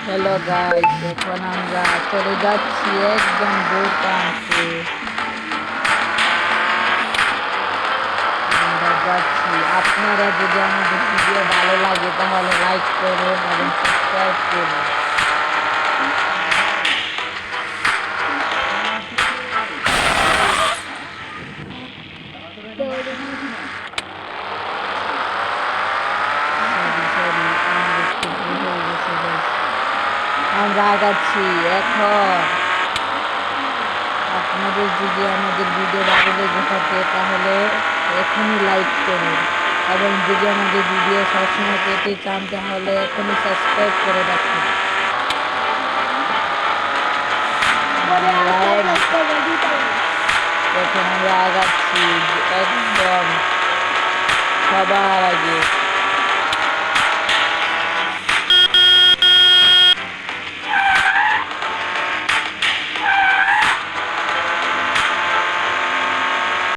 Hello guys, এখন আমরা চলে যাচ্ছি একদম দূরপান্তে। আমরা যাচ্ছি। আপনারা যদি আমাদের ভিডিও ভালো লাগে তাহলে লাইক করুন এবং সাবস্ক্রাইব করুন। সরি সরি, আমার একটু ভুল হয়ে গেছে guys। আমরা আগাচ্ছি এখন। আপনাদের যদি আমাদের ভিডিও ভালো লেগে থাকে তাহলে এখনই লাইক করুন, এবং যদি আমাদের ভিডিও সবসময় পেতে চান তাহলে এখনই সাবস্ক্রাইব করে রাখুন। এখন আমরা আগাচ্ছি একদম সবার আগে।